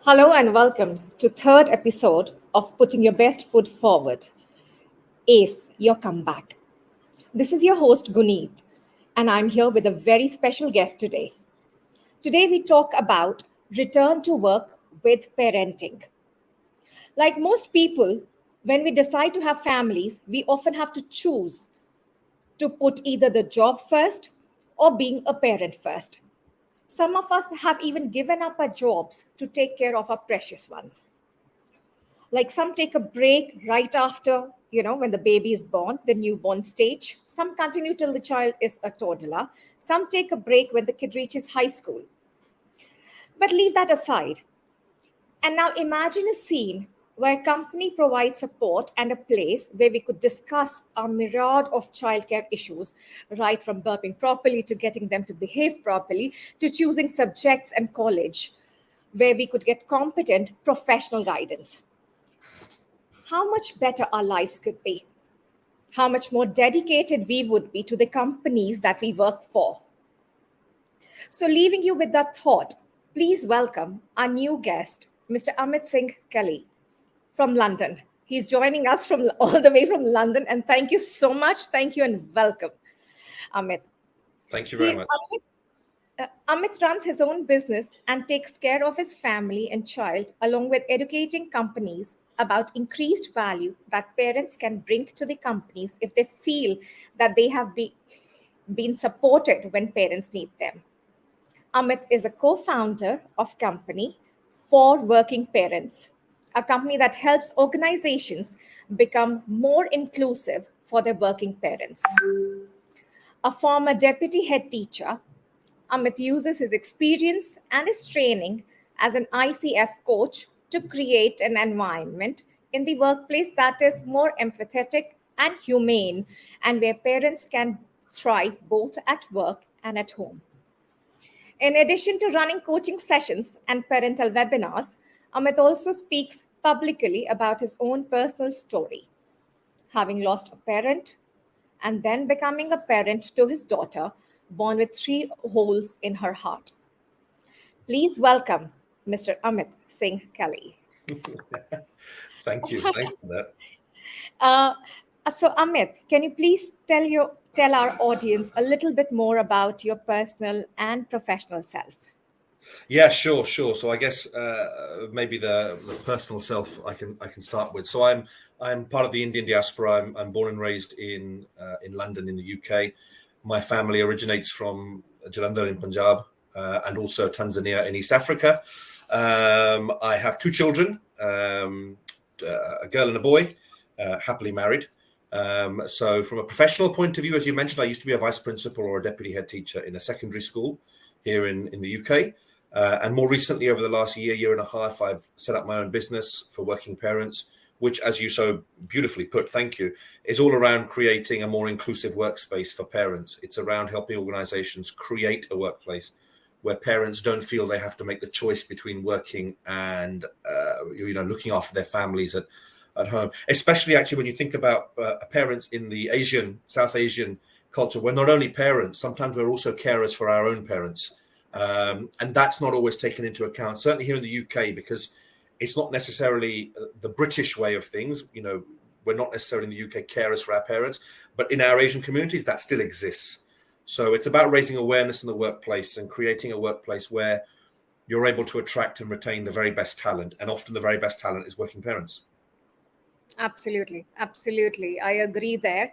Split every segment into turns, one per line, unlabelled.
Hello and welcome to third episode of Putting Your Best Foot Forward. Ace, your comeback. This is your host Guneet, and I'm here with a very special guest today. Today we talk about return to work with parenting. Like most people, when we decide to have families, we often have to choose to put either the job first or being a parent first. Some of us have even given up our jobs to take care of our precious ones. Like some take a break right after, when the baby is born, the newborn stage. Some continue till the child is a toddler. Some take a break when the kid reaches high school. But leave that aside. And now imagine a scene where a company provides support and a place where we could discuss our myriad of childcare issues, right from burping properly to getting them to behave properly to choosing subjects and college, where we could get competent professional guidance. How much better our lives could be, how much more dedicated we would be to the companies that we work for. So, leaving you with that thought, please welcome our new guest, Mr. Amit Singh Kelly from London. He's joining us from all the way from London, and thank you so much. Thank you and welcome, Amit.
Thank you very much.
Amit runs his own business and takes care of his family and child, along with educating companies about increased value that parents can bring to the companies if they feel that they have been supported when parents need them. Amit is a co-founder of company for working parents, a company that helps organizations become more inclusive for their working parents. A former deputy head teacher, Amit uses his experience and his training as an ICF coach to create an environment in the workplace that is more empathetic and humane, and where parents can thrive both at work and at home. In addition to running coaching sessions and parental webinars, Amit also speaks publicly about his own personal story, having lost a parent and then becoming a parent to his daughter, born with three holes in her heart. Please welcome Mr. Amit Singh Kelly.
Thank you. Thanks for that.
Uh, so, Amit, can you please tell our audience a little bit more about your personal and professional self?
Yeah, sure. So I guess maybe the personal self I can start with. So I'm part of the Indian diaspora. I'm born and raised in London in the UK. My family originates from Jalandhar in Punjab and also Tanzania in East Africa. I have two children, a girl and a boy, happily married. So from a professional point of view, as you mentioned, I used to be a vice principal or a deputy head teacher in a secondary school here in the UK. And more recently, over the last year and a half, I've set up my own business for working parents, which, as you so beautifully put, thank you, is all around creating a more inclusive workspace for parents. It's around helping organizations create a workplace where parents don't feel they have to make the choice between working and looking after their families at home. Especially actually when you think about parents in the South Asian culture, we're not only parents, sometimes we're also carers for our own parents. And that's not always taken into account, certainly here in the UK, because it's not necessarily the British way of things. We're not necessarily in the UK carers for our parents, but in our Asian communities, that still exists. So it's about raising awareness in the workplace and creating a workplace where you're able to attract and retain the very best talent. And often the very best talent is working parents.
Absolutely. I agree there.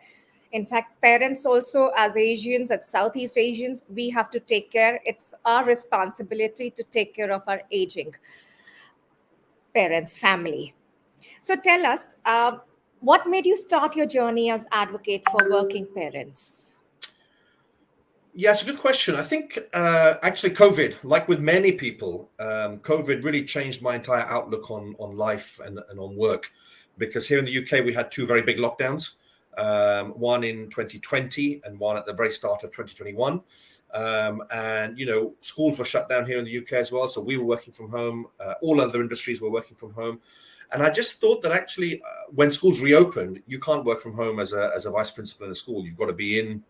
In fact, parents also, as Asians, as Southeast Asians, we have to take care. It's our responsibility to take care of our aging parents, family. So tell us, what made you start your journey as advocate for working parents?
Yeah, it's a good question. I think actually COVID, like with many people, COVID really changed my entire outlook on life and on work. Because here in the UK, we had two very big lockdowns, one in 2020 and one at the very start of 2021. Schools were shut down here in the UK as well. So we were working from home. All other industries were working from home. And I just thought that actually when schools reopened, you can't work from home as a vice principal in a school. You've got to be in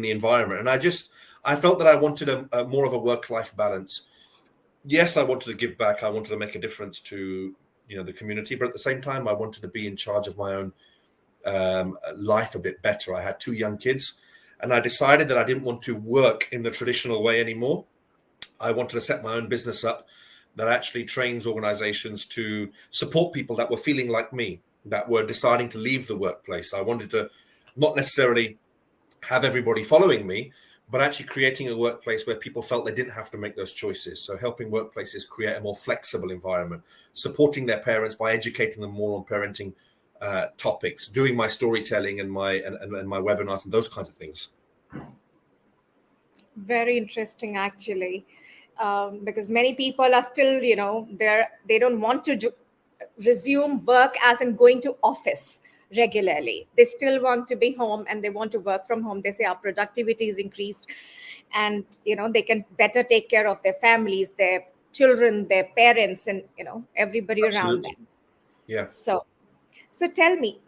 the environment. And I felt that I wanted a more of a work-life balance. yes, I wanted to give back. I wanted to make a difference to the community, but at the same time, I wanted to be in charge of my own life a bit better. I had two young kids, and I decided that I didn't want to work in the traditional way anymore. I wanted to set my own business up that actually trains organizations to support people that were feeling like me, that were deciding to leave the workplace. I wanted to not necessarily have everybody following me, but actually creating a workplace where people felt they didn't have to make those choices. So helping workplaces create a more flexible environment, supporting their parents by educating them more on parenting topics, doing my storytelling and my webinars and those kinds of things.
Very interesting, actually, because many people are still, they don't want to resume work as in going to office regularly. They still want to be home and they want to work from home. They say our productivity is increased, and they can better take care of their families, their children, their parents, and everybody around
Absolutely.
them.
Yeah.
So tell me,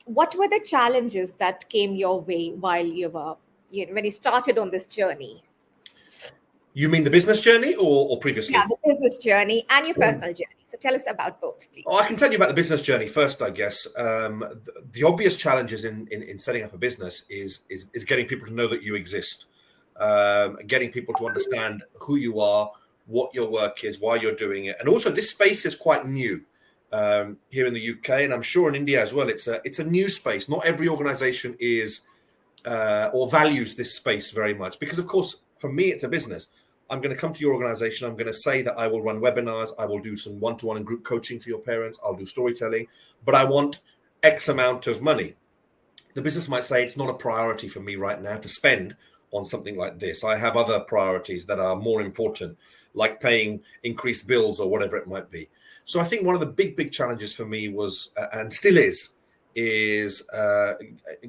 what were the challenges that came your way while you were, when you started on this journey?
You mean the business journey or
Yeah,
previously?
the business journey and your personal journey. So tell us about both,
Oh,
please.
I can tell you about the business journey first, I guess. The obvious challenges in setting up a business is getting people to know that you exist, getting people to understand who you are, what your work is, why you're doing it, and also this space is quite new here in the UK, and I'm sure in India as well. It's a new space. Not every organization is or values this space very much because, of course, for me, it's a business. I'm going to come to your organization. I'm going to say that I will run webinars. I will do some one-to-one and group coaching for your parents. I'll do storytelling, but I want X amount of money. The business might say it's not a priority for me right now to spend on something like this. I have other priorities that are more important, like paying increased bills or whatever it might be. So I think one of the big challenges for me was, and still is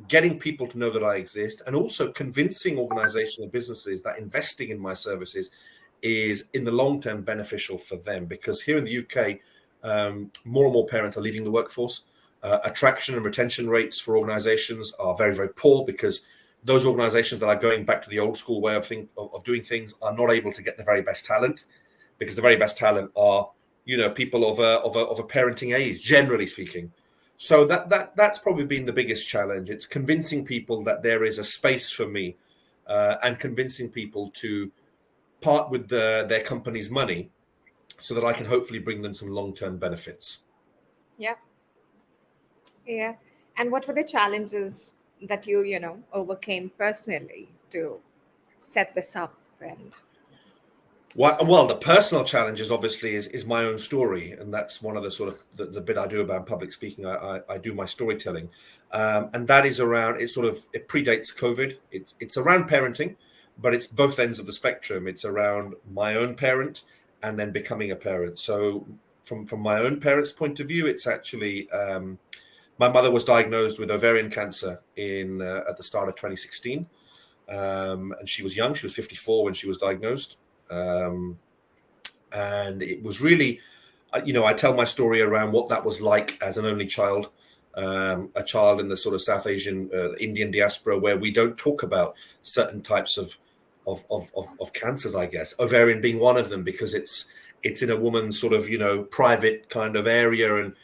getting people to know that I exist, and also convincing organizations and businesses that investing in my services is in the long term beneficial for them. Because here in the UK, more and more parents are leaving the workforce. Attraction and retention rates for organizations are very poor because those organizations that are going back to the old school way of doing things are not able to get the very best talent, because the very best talent are people of a parenting age, generally speaking. So that's probably been the biggest challenge. It's convincing people that there is a space for me, and convincing people to part with their company's money so that I can hopefully bring them some long-term benefits.
Yeah. Yeah. And what were the challenges that you overcame personally to set this up? And
Well, the personal challenges obviously is my own story, and that's one of the sort of the bit I do about public speaking. I do my storytelling, and that is around. It predates COVID. It's around parenting, but it's both ends of the spectrum. It's around my own parent and then becoming a parent. So from my own parents' point of view, it's actually my mother was diagnosed with ovarian cancer at the start of 2016, and she was young. She was 54 when she was diagnosed. And it was really, I tell my story around what that was like as an only child, a child in the sort of South Asian, Indian diaspora, where we don't talk about certain types of cancers, I guess, ovarian being one of them, because it's in a woman's sort of, private kind of area. And,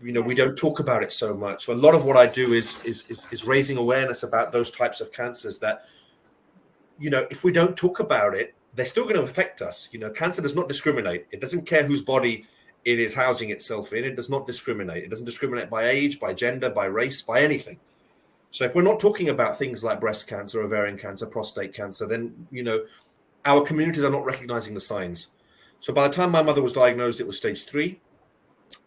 we don't talk about it so much. So a lot of what I do is raising awareness about those types of cancers that, if we don't talk about it, they're still going to affect us. Cancer does not discriminate. It doesn't care whose body it is housing itself in. It does not discriminate. It doesn't discriminate by age, by gender, by race, by anything. So if we're not talking about things like breast cancer, ovarian cancer, prostate cancer, then, our communities are not recognizing the signs. So by the time my mother was diagnosed, it was stage 3.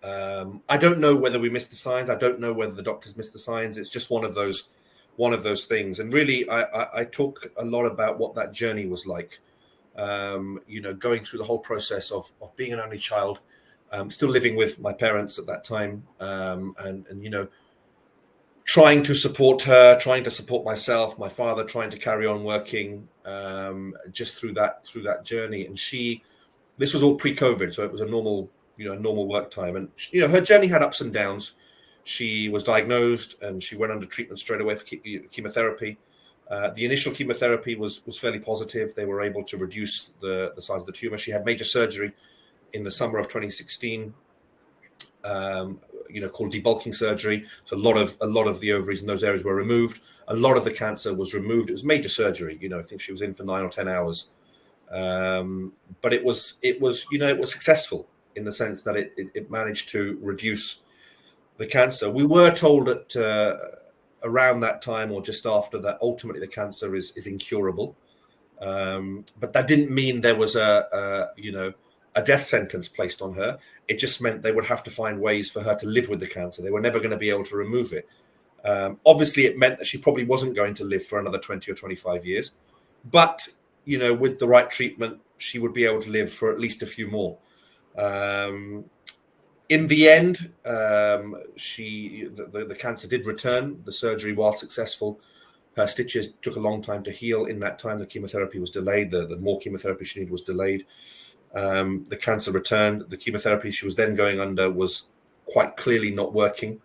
I don't know whether we missed the signs. I don't know whether the doctors missed the signs. It's just one of those things. And really, I talk a lot about what that journey was like. Going through the whole process of being an only child, still living with my parents at that time, and trying to support her, trying to support myself, my father, trying to carry on working, just through that journey. And this was all pre-COVID, so it was a normal work time. And her journey had ups and downs. She was diagnosed and she went under treatment straight away for chemotherapy. The initial chemotherapy was fairly positive. They were able to reduce the size of the tumor. She had major surgery in the summer of 2016, called debulking surgery. So a lot of the ovaries in those areas were removed. A lot of the cancer was removed. It was major surgery. I think she was in for 9 or 10 hours. But it was successful in the sense that it managed to reduce the cancer. We were told that around that time or just after that, ultimately the cancer is incurable. But that didn't mean there was a death sentence placed on her. It just meant they would have to find ways for her to live with the cancer. They were never going to be able to remove it. Obviously, it meant that she probably wasn't going to live for another 20 or 25 years. But, with the right treatment, she would be able to live for at least a few more. In the end, the cancer did return. The surgery, while successful, her stitches took a long time to heal. In that time, the chemotherapy was delayed. The more chemotherapy she needed was delayed. The cancer returned. The chemotherapy she was then going under was quite clearly not working.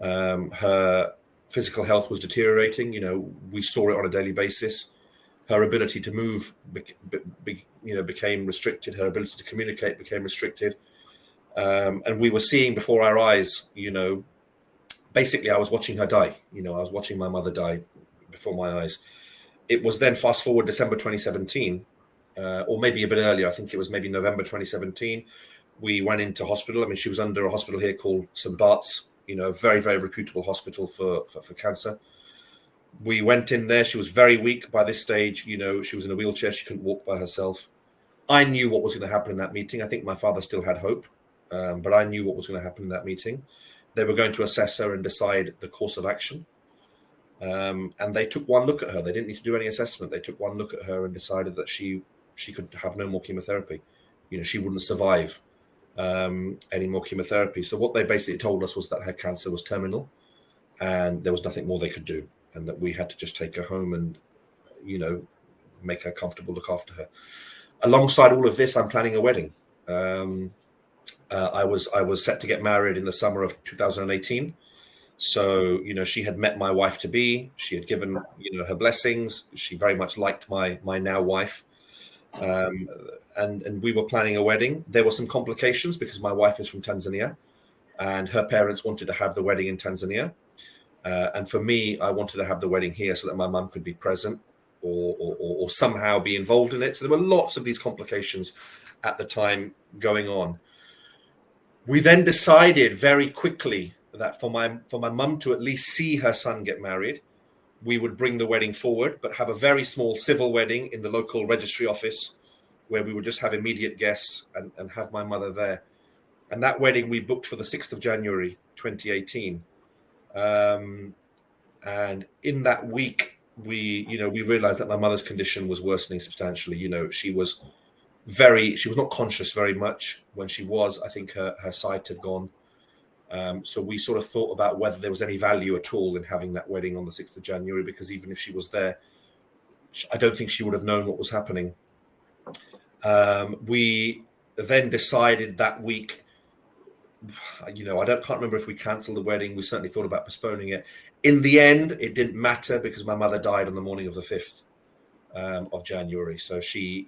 Her physical health was deteriorating. We saw it on a daily basis. Her ability to move became restricted. Her ability to communicate became restricted. And we were seeing before our eyes, basically I was watching her die. I was watching my mother die before my eyes. It was then fast forward December 2017, or maybe a bit earlier. I think it was maybe November 2017. We went into hospital. I mean, she was under a hospital here called St. Bart's, a very, very reputable hospital for cancer. We went in there. She was very weak by this stage. She was in a wheelchair. She couldn't walk by herself. I knew what was going to happen in that meeting. I think my father still had hope, but I knew what was going to happen in that meeting. They were going to assess her and decide the course of action. And they took one look at her. They didn't need to do any assessment. They took one look at her and decided that she could have no more chemotherapy. She wouldn't survive any more chemotherapy. So what they basically told us was that her cancer was terminal and there was nothing more they could do, and that we had to just take her home and, make her comfortable, look after her. Alongside all of this, I'm planning a wedding. I was set to get married in the summer of 2018. So, she had met my wife to be. She had given, her blessings. She very much liked my now wife. And we were planning a wedding. There were some complications because my wife is from Tanzania and her parents wanted to have the wedding in Tanzania. And for me, I wanted to have the wedding here so that my mum could be present or somehow be involved in it. So there were lots of these complications at the time going on. We then decided very quickly that for my mum to at least see her son get married, we would bring the wedding forward, but have a very small civil wedding in the local registry office where we would just have immediate guests and have my mother there. And that wedding we booked for the 6th of January, 2018. And in that week, we realized that my mother's condition was worsening substantially. She was not conscious very much. When she was, I think her sight had gone. So we sort of thought about whether there was any value at all in having that wedding on the 6th of January, because even if she was there, I don't think she would have known what was happening. We then decided that week, I can't remember if we cancelled the wedding. We certainly thought about postponing it. In the end, it didn't matter because my mother died on the morning of the 5th of January. So she,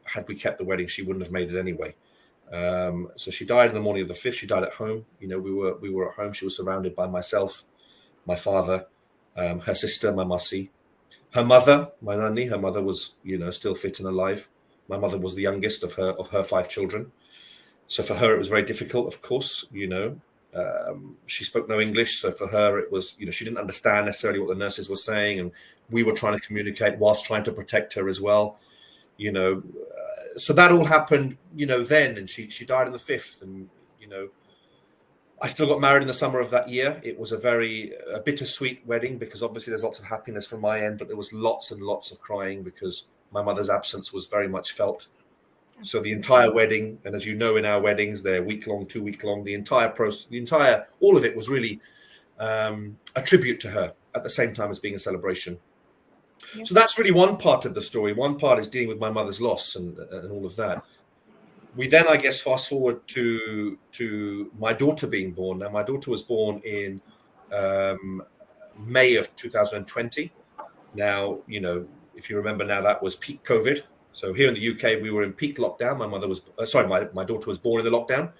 had we kept the wedding, she wouldn't have made it anyway. So she died in the morning of the 5th. She died at home. We were at home. She was surrounded by myself, my father, her sister, my Masi, her mother, my Nani. Her mother was, still fit and alive. My mother was the youngest of her 5 children. So for her, it was very difficult, of course. She spoke no English. So for her, it was, she didn't understand necessarily what the nurses were saying. And we were trying to communicate whilst trying to protect her as well. So that all happened, then, and she died on the 5th. And, I still got married in the summer of that year. It was a bittersweet wedding because obviously there's lots of happiness from my end, but there was lots and lots of crying because my mother's absence was very much felt. So the entire wedding, and as you know, in our weddings, they're week-long, 2-week-long, the entire process, all of it was really a tribute to her at the same time as being a celebration. Yes. So that's really one part of the story. One part is dealing with my mother's loss and all of that. We then, I guess, fast forward to my daughter being born. Now, my daughter was born in May of 2020. Now, if you remember now, that was peak COVID. So here in the UK, we were in peak lockdown. My mother was, my daughter was born in the lockdown.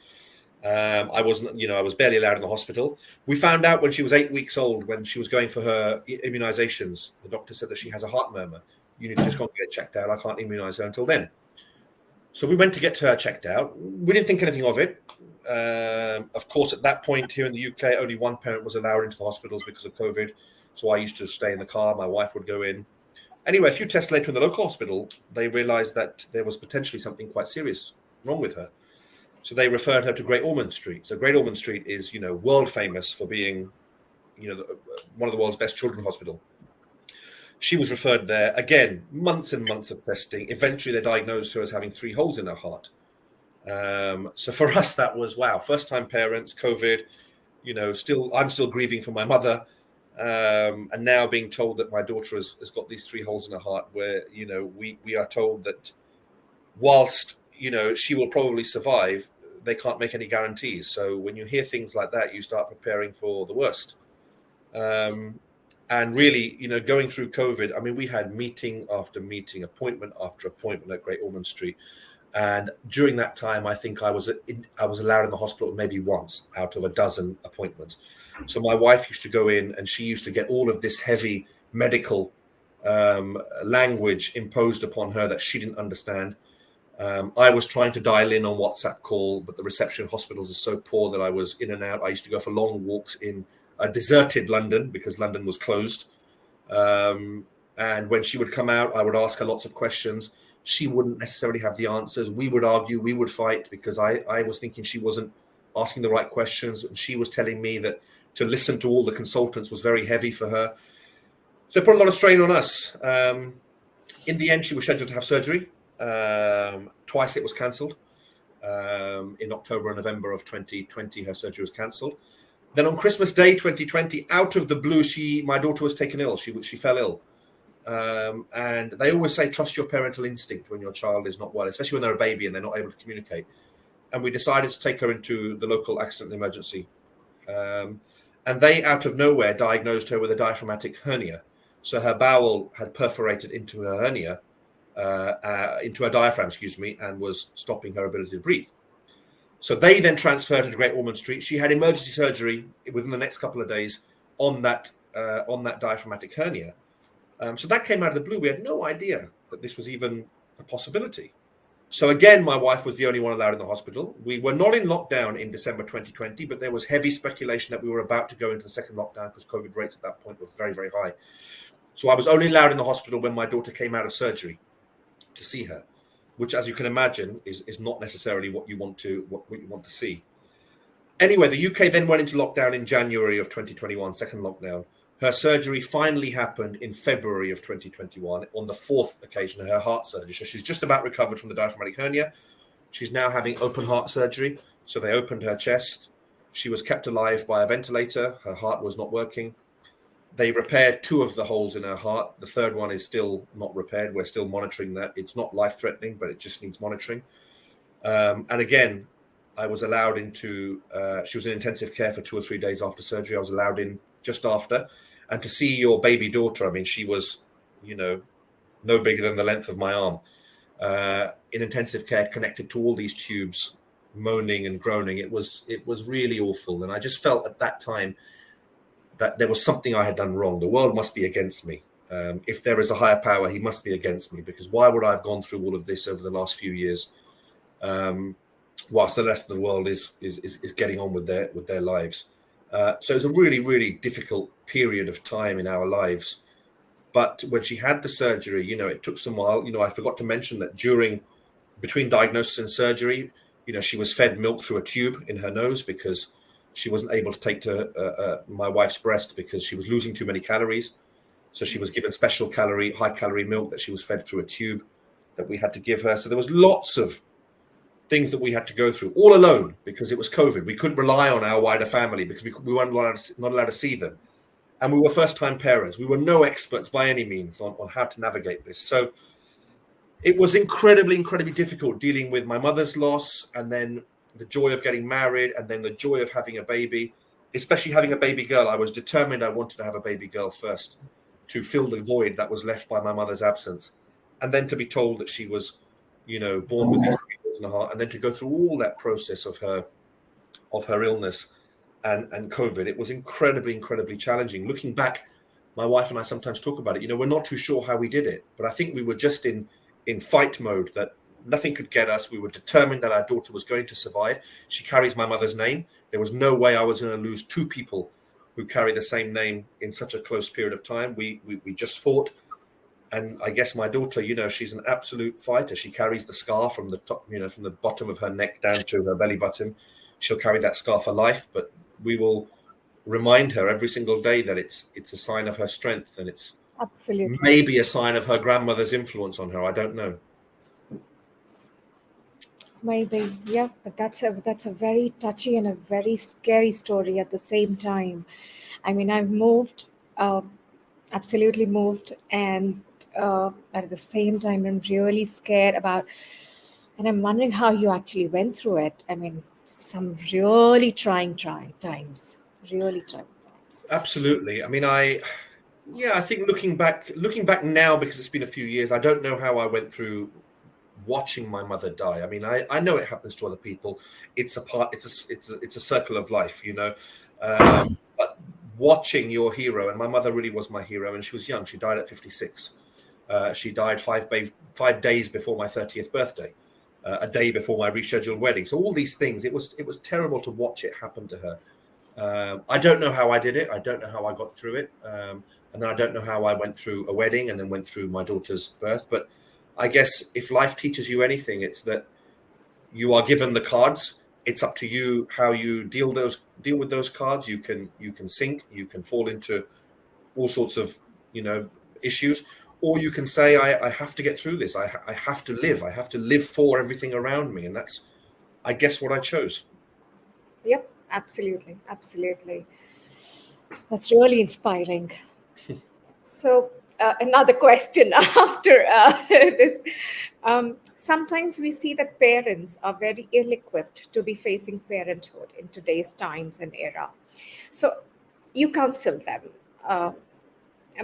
I wasn't, I was barely allowed in the hospital. We found out when she was 8 weeks old, when she was going for her immunizations, the doctor said that she has a heart murmur. You need to just go and get checked out. I can't immunize her until then. So we went to get her checked out. We didn't think anything of it. Of course, at that point here in the UK, only one parent was allowed into the hospitals because of COVID. So I used to stay in the car. My wife would go in. Anyway, a few tests later in the local hospital, they realized that there was potentially something quite serious wrong with her. So they referred her to Great Ormond Street. So Great Ormond Street is, world famous for being, one of the world's best children's hospital. She was referred there, again, months and months of testing. Eventually, they diagnosed her as having 3 holes in her heart. So for us, that was, wow, first-time parents, COVID, I'm still grieving for my mother. And now being told that my daughter has got these 3 holes in her heart where, we are told that whilst, she will probably survive, they can't make any guarantees. So when you hear things like that, you start preparing for the worst. And really, going through COVID, I mean, we had meeting after meeting, appointment after appointment at Great Ormond Street. And during that time, I think I was allowed in the hospital maybe once out of a dozen appointments. So my wife used to go in and she used to get all of this heavy medical language imposed upon her that she didn't understand. I was trying to dial in on WhatsApp call, but the reception hospitals are so poor that I was in and out. I used to go for long walks in a deserted London because London was closed. And when she would come out, I would ask her lots of questions. She wouldn't necessarily have the answers. We would argue, we would fight because I was thinking she wasn't asking the right questions. And she was telling me that to listen to all the consultants was very heavy for her. So it put a lot of strain on us. In the end, she was scheduled to have surgery. Twice it was cancelled. In October and November of 2020, her surgery was cancelled. Then on Christmas Day 2020, out of the blue, my daughter was taken ill. She fell ill. And they always say, trust your parental instinct when your child is not well, especially when they're a baby and they're not able to communicate. And we decided to take her into the local accident and emergency. And they, out of nowhere, diagnosed her with a diaphragmatic hernia. So her bowel had perforated into her hernia, into her diaphragm, and was stopping her ability to breathe. So they then transferred her to Great Ormond Street. She had emergency surgery within the next couple of days on that diaphragmatic hernia. So that came out of the blue. We had no idea that this was even a possibility. So again, my wife was the only one allowed in the hospital. We were not in lockdown in December 2020, but there was heavy speculation that we were about to go into the second lockdown because COVID rates at that point were very, very high. So I was only allowed in the hospital when my daughter came out of surgery to see her, which, as you can imagine, is not necessarily what you want to see. Anyway, the UK then went into lockdown in January of 2021, second lockdown. Her surgery finally happened in February of 2021 on the 4th occasion of her heart surgery. So she's just about recovered from the diaphragmatic hernia. She's now having open heart surgery. So they opened her chest. She was kept alive by a ventilator. Her heart was not working. They repaired 2 of the holes in her heart. The third one is still not repaired. We're still monitoring that. It's not life-threatening, but it just needs monitoring. And again, I was allowed into, she was in intensive care for 2 or 3 days after surgery. I was allowed in just after. And to see your baby daughter, I mean, she was, no bigger than the length of my arm, in intensive care, connected to all these tubes, moaning and groaning. It was really awful. And I just felt at that time that there was something I had done wrong. The world must be against me. If there is a higher power, he must be against me, because why would I have gone through all of this over the last few years, whilst the rest of the world is getting on with their lives? So it's a really, really difficult period of time in our lives. But when she had the surgery, it took some while. I forgot to mention that between diagnosis and surgery, she was fed milk through a tube in her nose because she wasn't able to take to my wife's breast because she was losing too many calories. So she was given special high calorie milk that she was fed through a tube that we had to give her. So there was lots of things that we had to go through all alone because it was COVID. We couldn't rely on our wider family because we weren't not allowed to see them. And we were first-time parents. We were no experts by any means on how to navigate this. So it was incredibly, incredibly difficult dealing with my mother's loss and then the joy of getting married and then the joy of having a baby, especially having a baby girl. I was determined I wanted to have a baby girl first. to fill the void that was left by my mother's absence. And then to be told that she was, born with these 3 holes in the heart, and then to go through all that process of her illness and COVID, it was incredibly, incredibly challenging. Looking back, my wife and I sometimes talk about it. We're not too sure how we did it, but I think we were just in fight mode, that nothing could get us. We were determined that our daughter was going to survive. She carries my mother's name. There was no way I was going to lose 2 people who carry the same name in such a close period of time. We just fought. And I guess my daughter, she's an absolute fighter. She carries the scar from the top, from the bottom of her neck down to her belly button. She'll carry that scar for life, but we will remind her every single day that it's a sign of her strength, and it's
Absolutely.
maybe a sign of her grandmother's influence on her. I don't know.
Maybe, yeah, but that's a very touchy and a very scary story at the same time. I mean, I've moved, absolutely moved, and at the same time, I'm really scared about, and I'm wondering how you actually went through it. I mean, some really trying times, really trying times.
Absolutely. I mean, I think looking back now, because it's been a few years, I don't know how I went through watching my mother die. I mean, I know it happens to other people. It's a circle of life, but watching your hero, and my mother really was my hero, and she was young. She died at 56. She died 5 days before my 30th birthday, a day before my rescheduled wedding. So all these things, it was terrible to watch it happen to her. I don't know how I did it. I don't know how I got through it. And then I don't know how I went through a wedding and then went through my daughter's birth. But I guess if life teaches you anything, it's that you are given the cards. It's up to you how you deal with those cards. You can sink, you can fall into all sorts of issues, or you can say, I have to get through this. I have to live. I have to live for everything around me, and that's, I guess, what I chose.
Yep, absolutely, absolutely. That's really inspiring. So another question after this. Sometimes we see that parents are very ill-equipped to be facing parenthood in today's times and era. So you counsel them.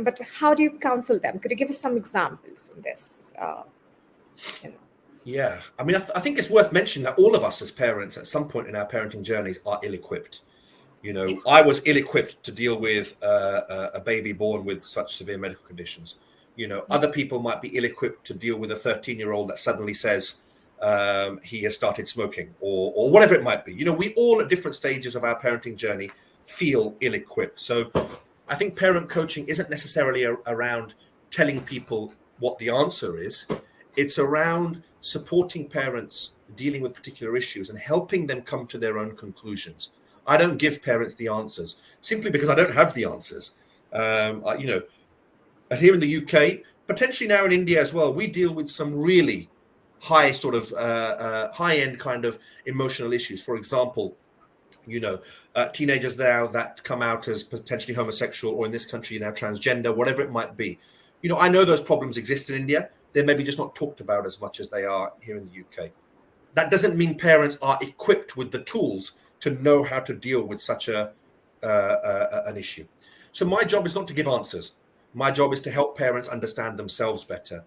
But how do you counsel them? Could you give us some examples on this?
Yeah, I mean, I think it's worth mentioning that all of us as parents at some point in our parenting journeys are ill-equipped. I was ill-equipped to deal with a baby born with such severe medical conditions. Other people might be ill-equipped to deal with a 13-year-old that suddenly says he has started smoking, or whatever it might be. We all at different stages of our parenting journey feel ill-equipped. So I think parent coaching isn't necessarily around telling people what the answer is. It's around supporting parents dealing with particular issues and helping them come to their own conclusions. I don't give parents the answers simply because I don't have the answers. Here in the UK, potentially now in India as well, we deal with some really high sort of high-end kind of emotional issues. For example, teenagers now that come out as potentially homosexual, or in this country now transgender, whatever it might be. I know those problems exist in India. They're maybe just not talked about as much as they are here in the UK. That doesn't mean parents are equipped with the tools to know how to deal with such an issue. So my job is not to give answers. My job is to help parents understand themselves better,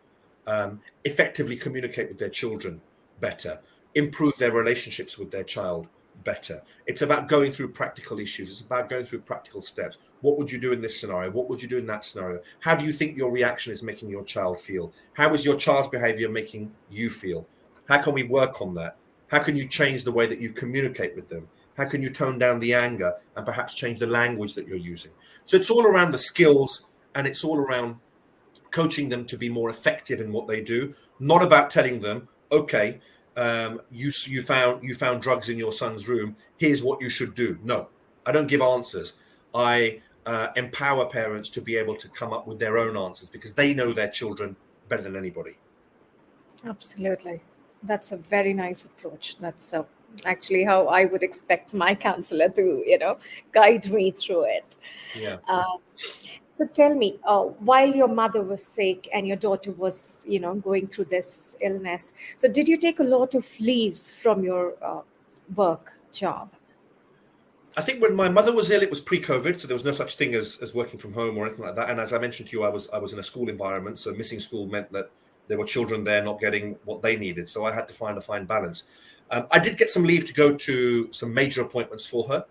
effectively communicate with their children better, improve their relationships with their child better. It's about going through practical issues. It's about going through practical steps. What would you do in this scenario? What would you do in that scenario? How do you think your reaction is making your child feel? How is your child's behavior making you feel? How can we work on that? How can you change the way that you communicate with them? How can you tone down the anger and perhaps change the language that you're using? So it's all around the skills, and it's all around coaching them to be more effective in what they do. Not about telling them, okay, you found drugs in your son's room. Here's what you should do. No, I don't give answers. I empower parents to be able to come up with their own answers because they know their children better than anybody.
Absolutely. That's a very nice approach. That's actually how I would expect my counselor to, guide me through it.
Yeah.
So tell me, while your mother was sick and your daughter was, going through this illness, so did you take a lot of leaves from your work job?
I think when my mother was ill, it was pre-COVID, so there was no such thing as working from home or anything like that. And as I mentioned to you, I was in a school environment, so missing school meant that there were children there not getting what they needed. So I had to find a fine balance. I did get some leave to go to some major appointments for her,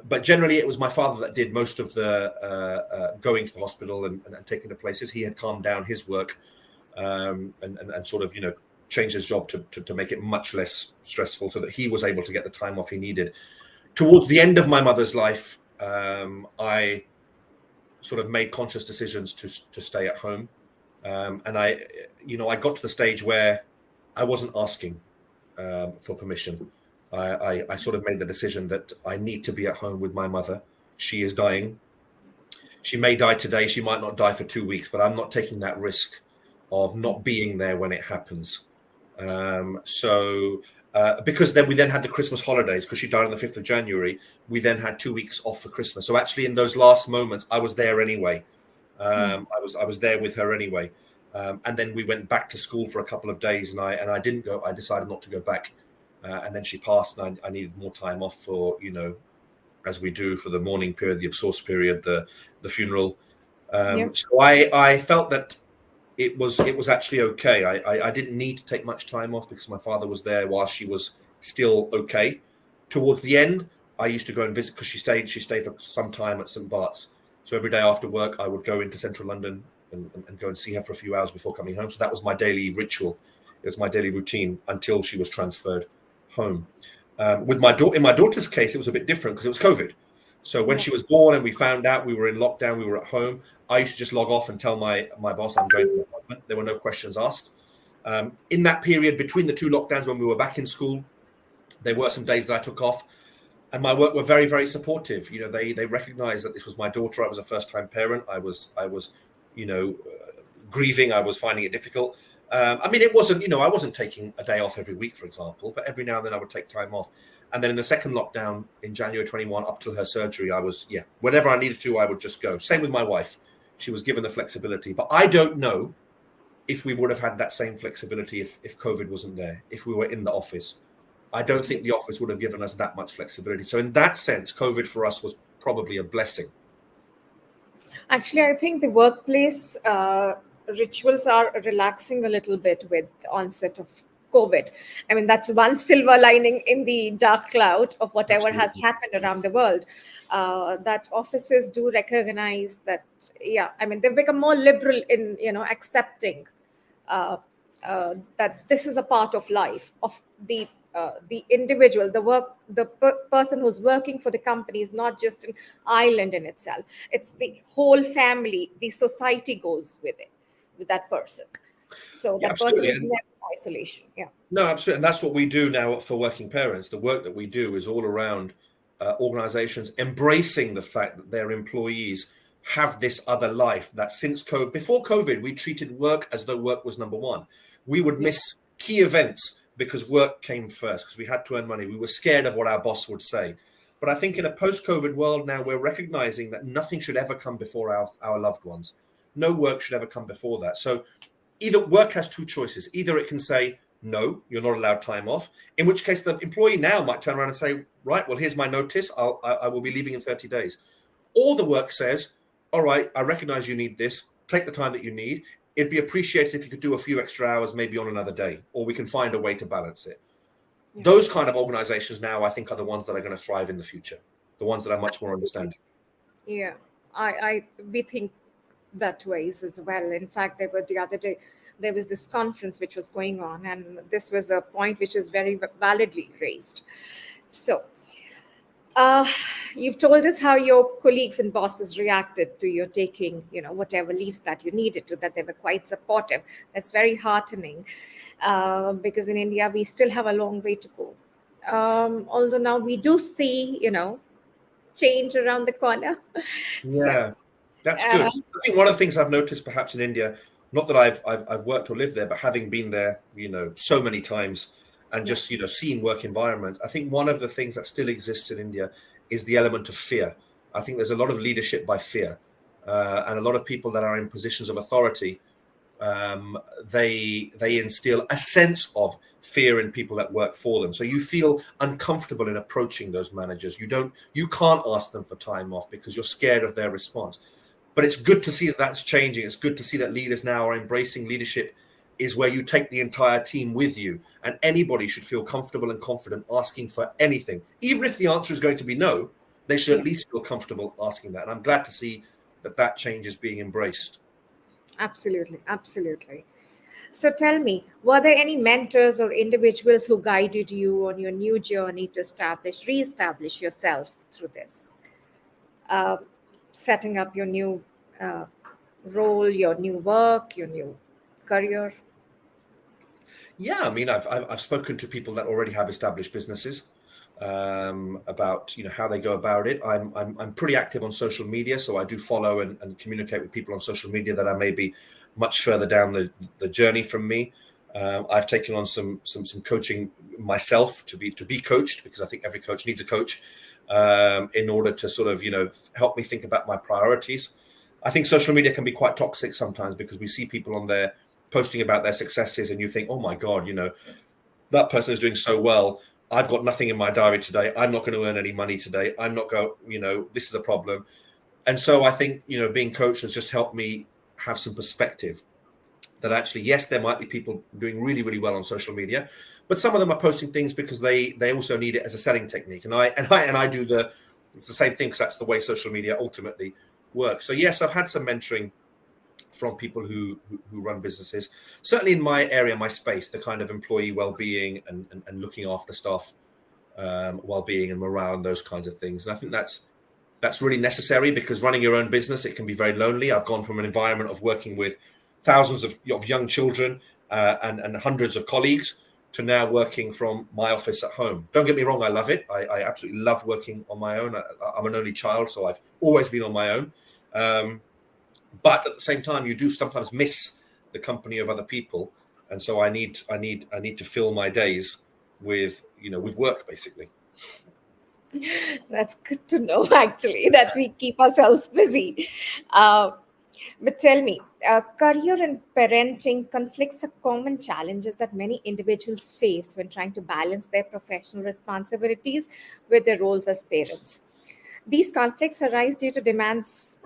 but generally it was my father that did most of the going to the hospital and taking the places. He had calmed down his work and sort of changed his job to make it much less stressful, so that he was able to get the time off he needed. Towards the end of my mother's life, I sort of made conscious decisions to stay at home, and I got to the stage where I wasn't asking for permission. I sort of made the decision that I need to be at home with my mother. She is dying. She may die today. She might not die for 2 weeks, but I'm not taking that risk of not being there when it happens. Because then we then had the Christmas holidays, because she died on the 5th of January. We then had 2 weeks off for Christmas. So actually in those last moments, I was there anyway. I was there with her anyway. And then we went back to school for a couple of days, and I didn't go. I decided not to go back. And then she passed, and I needed more time off for, as we do for the mourning period, the Afsoos period, the funeral. So I felt that it was actually okay. I didn't need to take much time off because my father was there while she was still okay. Towards the end, I used to go and visit, because she stayed for some time at St. Bart's. So every day after work, I would go into central London and go and see her for a few hours before coming home. So that was my daily ritual. It was my daily routine until she was transferred home. In my daughter's case, it was a bit different because it was COVID. So when she was born and we found out we were in lockdown, we were at home, I used to just log off and tell my boss I'm going to an appointment. There were no questions asked. In that period between the two lockdowns, when we were back in school, there were some days that I took off, and my work were very, very supportive. They recognized that this was my daughter. I was a first-time parent. I was grieving. I was finding it difficult. It wasn't, I wasn't taking a day off every week, for example, but every now and then I would take time off. And then in the second lockdown in January 21, up till her surgery, I was, whenever I needed to, I would just go. Same with my wife. She was given the flexibility. But I don't know if we would have had that same flexibility if COVID wasn't there, if we were in the office. I don't think the office would have given us that much flexibility. So in that sense, COVID for us was probably a blessing.
Actually, I think the workplace rituals are relaxing a little bit with the onset of COVID. That's one silver lining in the dark cloud of whatever has happened around the world. That offices do recognize that, they've become more liberal in, accepting that this is a part of life of the individual. The person who's working for the company is not just an island in itself. It's the whole family. The society goes with it, with that person. So that person is never in isolation. Yeah.
No, absolutely. And that's what we do now for working parents. The work that we do is all around organizations embracing the fact that their employees have this other life, that before COVID, we treated work as though work was number one. We would miss key events because work came first, because we had to earn money. We were scared of what our boss would say. But I think in a post-COVID world now, we're recognizing that nothing should ever come before our loved ones. No work should ever come before that. So either work has two choices. Either it can say, no, you're not allowed time off, in which case the employee now might turn around and say, right, well, here's my notice. I will be leaving in 30 days. Or the work says, all right, I recognize you need this. Take the time that you need. It'd be appreciated if you could do a few extra hours, maybe on another day, or we can find a way to balance it. Yeah. Those kind of organizations now, I think, are the ones that are going to thrive in the future, the ones that are much more understanding.
Yeah, we think that ways as well. In fact, the other day, there was this conference which was going on, and this was a point which is very validly raised. So you've told us how your colleagues and bosses reacted to your taking, whatever leaves that you needed to, that they were quite supportive. That's very heartening, because in India, we still have a long way to go. Although now we do see, change around the corner.
Yeah. That's good. I think one of the things I've noticed perhaps in India, not that I've worked or lived there, but having been there, so many times and just, seeing work environments, I think one of the things that still exists in India is the element of fear. I think there's a lot of leadership by fear, and a lot of people that are in positions of authority they instill a sense of fear in people that work for them. So you feel uncomfortable in approaching those managers. You can't ask them for time off because you're scared of their response. But it's good to see that that's changing. It's good to see that leaders now are embracing leadership is where you take the entire team with you, and anybody should feel comfortable and confident asking for anything. Even if the answer is going to be no, they should at least feel comfortable asking that. And I'm glad to see that change is being embraced.
Absolutely, absolutely. So tell me, were there any mentors or individuals who guided you on your new journey to re-establish yourself through this, uh, setting up your new uh, role, your new work, your new career?
Yeah, I mean, I've spoken to people that already have established businesses about how they go about it. I'm pretty active on social media, so I do follow and communicate with people on social media that are maybe much further down the journey from me. I've taken on some coaching myself to be coached, because I think every coach needs a coach in order to sort of help me think about my priorities. I think social media can be quite toxic sometimes, because we see people on there posting about their successes, and you think, oh my God, that person is doing so well. I've got nothing in my diary today. I'm not going to earn any money today. I'm not going, this is a problem. And so I think, being coached has just helped me have some perspective that actually, yes, there might be people doing really, really well on social media, but some of them are posting things because they also need it as a selling technique. And I do it's the same thing, because that's the way social media ultimately works. So yes, I've had some mentoring from people who run businesses, certainly in my area, my space, the kind of employee well-being and looking after staff well-being and morale and those kinds of things. And I think that's really necessary, because running your own business, it can be very lonely. I've gone from an environment of working with thousands of young children and hundreds of colleagues to now working from my office at home. Don't get me wrong, I love it. I absolutely love working on my own. I'm an only child, so I've always been on my own. But at the same time, you do sometimes miss the company of other people, and so I need to fill my days with work, basically.
That's good to know, actually, that we keep ourselves busy. Uh, but tell me, career and parenting conflicts are common challenges that many individuals face when trying to balance their professional responsibilities with their roles as parents. These conflicts arise due to demands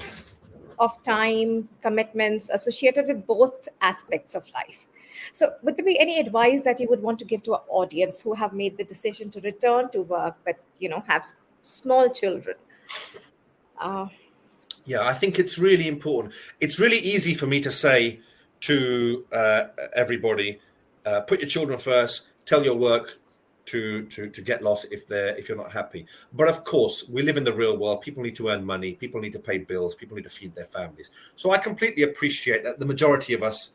of time, commitments associated with both aspects of life. So, would there be any advice that you would want to give to our audience who have made the decision to return to work, but have small children? Uh,
Yeah, I think it's really important. It's really easy for me to say to everybody, put your children first, tell your work to get lost if you're not happy. But of course, we live in the real world. People need to earn money. People need to pay bills. People need to feed their families. So I completely appreciate that the majority of us,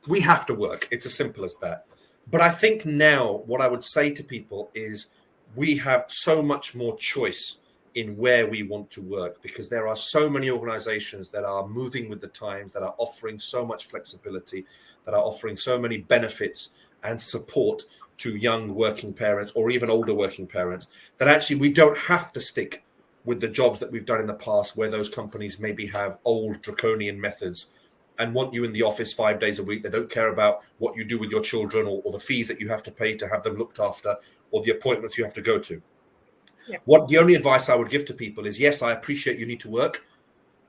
we have to work. It's as simple as that. But I think now what I would say to people is we have so much more choice in where we want to work, because there are so many organizations that are moving with the times, that are offering so much flexibility, that are offering so many benefits and support to young working parents or even older working parents, that actually we don't have to stick with the jobs that we've done in the past, where those companies maybe have old draconian methods and want you in the office 5 days a week. They don't care about what you do with your children or the fees that you have to pay to have them looked after or the appointments you have to go to.
Yeah.
What the only advice I would give to people is, yes, I appreciate you need to work,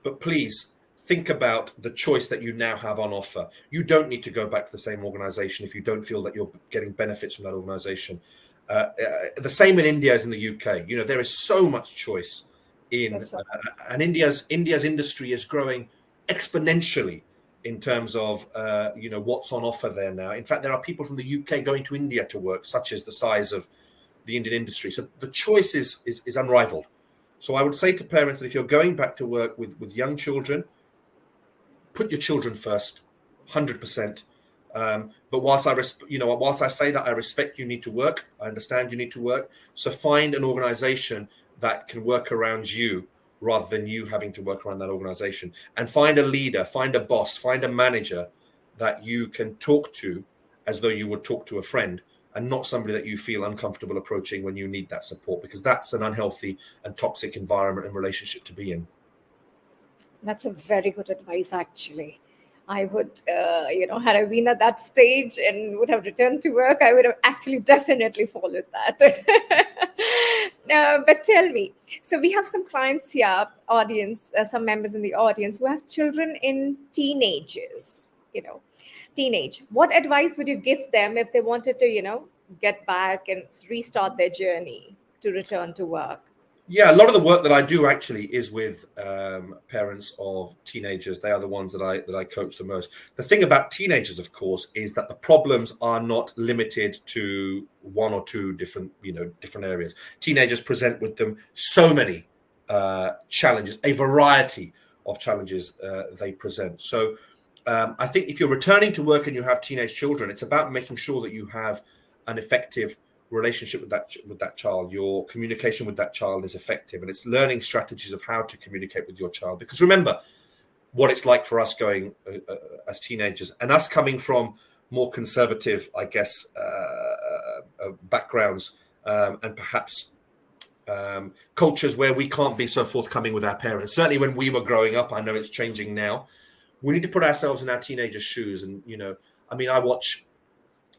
but please think about the choice that you now have on offer. You don't need to go back to the same organization if you don't feel that you're getting benefits from that organization. The same in India as in the UK. There is so much choice and India's industry is growing exponentially in terms of what's on offer there now. In fact, there are people from the UK going to India to work, such as the size of the Indian industry. So the choice is unrivaled. So I would say to parents that if you're going back to work with young children, put your children first, 100%. But whilst I say that, I respect you need to work. I understand you need to work. So find an organization that can work around you rather than you having to work around that organization. And find a leader, find a boss, find a manager that you can talk to as though you would talk to a friend, and not somebody that you feel uncomfortable approaching when you need that support, because that's an unhealthy and toxic environment and relationship to be in.
That's a very good advice, actually. I would, had I been at that stage and would have returned to work, I would have actually definitely followed that. But tell me, so we have some clients here, audience, some members in the audience who have children in teenage. What advice would you give them if they wanted to, get back and restart their journey to return to work?
Yeah, a lot of the work that I do actually is with parents of teenagers. They are the ones that I coach the most. The thing about teenagers, of course, is that the problems are not limited to one or two different areas. Teenagers present with them so many challenges, a variety of challenges they present. So I think if you're returning to work and you have teenage children, it's about making sure that you have an effective relationship with that child. Your communication with that child is effective, and it's learning strategies of how to communicate with your child. Because remember what it's like for us going as teenagers, and us coming from more conservative, I guess, backgrounds, and perhaps cultures where we can't be so forthcoming with our parents. Certainly when we were growing up, I know it's changing now. We need to put ourselves in our teenagers' shoes. And, I watch,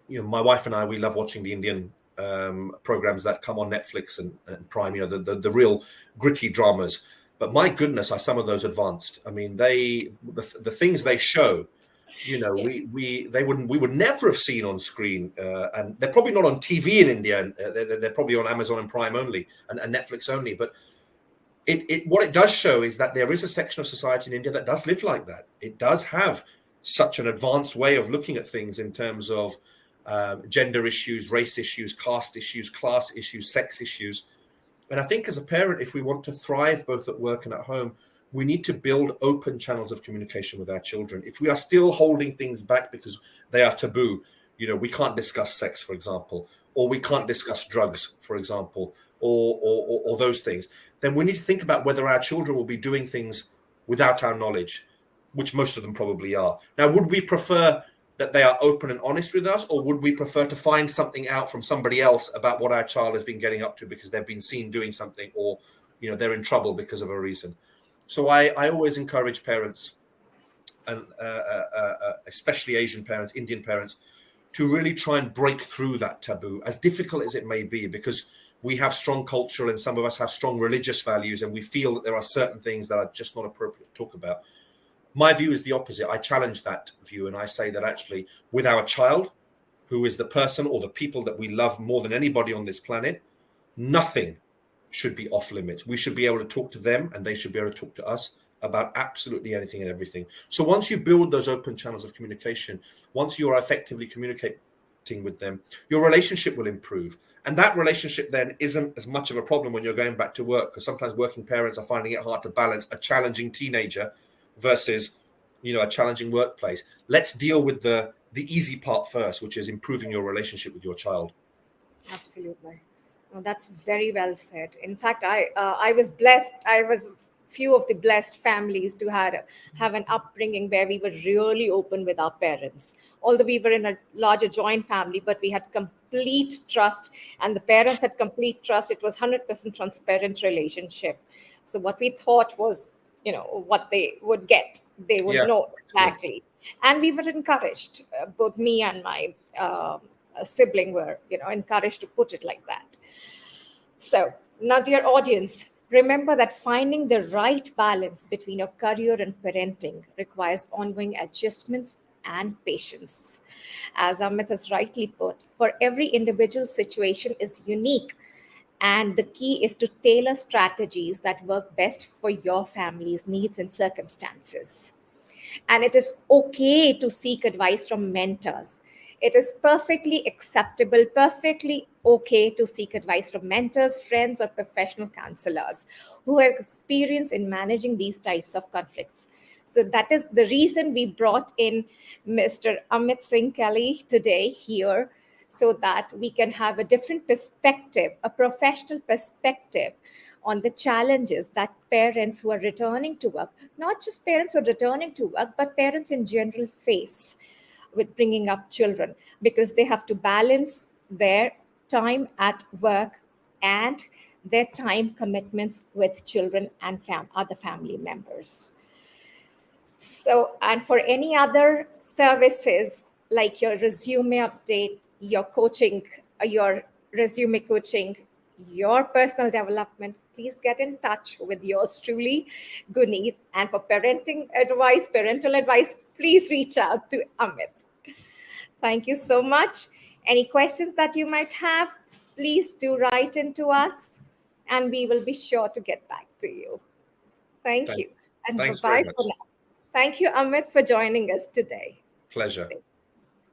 my wife and I, we love watching the Indian programs that come on Netflix and Prime, the real gritty dramas. But my goodness, are some of those advanced? I mean, the things they show,
Yeah.
we would never have seen on screen, and they're probably not on TV in India. And they're probably on Amazon and Prime only and Netflix only. But what it does show is that there is a section of society in India that does live like that. It does have such an advanced way of looking at things in terms of gender issues, race issues, caste issues, class issues, sex issues. And I think as a parent, if we want to thrive both at work and at home, we need to build open channels of communication with our children. If we are still holding things back because they are taboo, we can't discuss sex, for example, or we can't discuss drugs, for example, or those things, then we need to think about whether our children will be doing things without our knowledge, which most of them probably are. Now, would we prefer that they are open and honest with us, or would we prefer to find something out from somebody else about what our child has been getting up to because they've been seen doing something, or they're in trouble because of a reason? So I always encourage parents, and especially Asian parents, Indian parents, to really try and break through that taboo, as difficult as it may be, because we have strong cultural and some of us have strong religious values, and we feel that there are certain things that are just not appropriate to talk about. My view is the opposite. I challenge that view, and I say that actually with our child, who is the person or the people that we love more than anybody on this planet, nothing should be off limits. We should be able to talk to them, and they should be able to talk to us about absolutely anything and everything. So once you build those open channels of communication, once you are effectively communicating with them, your relationship will improve. And that relationship then isn't as much of a problem when you're going back to work, because sometimes working parents are finding it hard to balance a challenging teenager versus a challenging workplace. Let's deal with the easy part first, which is improving your relationship with your child.
Absolutely. Well, that's very well said. In fact, I was blessed. I was few of the blessed families to have an upbringing where we were really open with our parents. Although we were in a larger joint family, but we had complete trust, and the parents had complete trust. It was 100% transparent relationship. So what we thought was, what they would get, they would know exactly. And we were encouraged. Both me and my sibling were, encouraged to put it like that. So now, dear audience, remember that finding the right balance between your career and parenting requires ongoing adjustments and patience. As Amit has rightly put, for every individual situation is unique, and the key is to tailor strategies that work best for your family's needs and circumstances. And it is okay to seek advice from mentors. It is perfectly acceptable, perfectly okay to seek advice from mentors, friends, or professional counselors who have experience in managing these types of conflicts. So that is the reason we brought in Mr. Amit Singh Kelly today here, so that we can have a different perspective, a professional perspective on the challenges that parents who are returning to work, not just parents who are returning to work, but parents in general face with bringing up children, because they have to balance their time at work and their time commitments with children and other family members. So, and for any other services like your resume update, your coaching, your resume coaching, your personal development, please get in touch with yours truly, Guneet. And for parental advice, please reach out to Amit. Thank you so much. Any questions that you might have, please do write into us and we will be sure to get back to you. Thank you. And
Thanks very
bye-bye
much.
for now. Thank you, Amit, for joining us today.
Pleasure.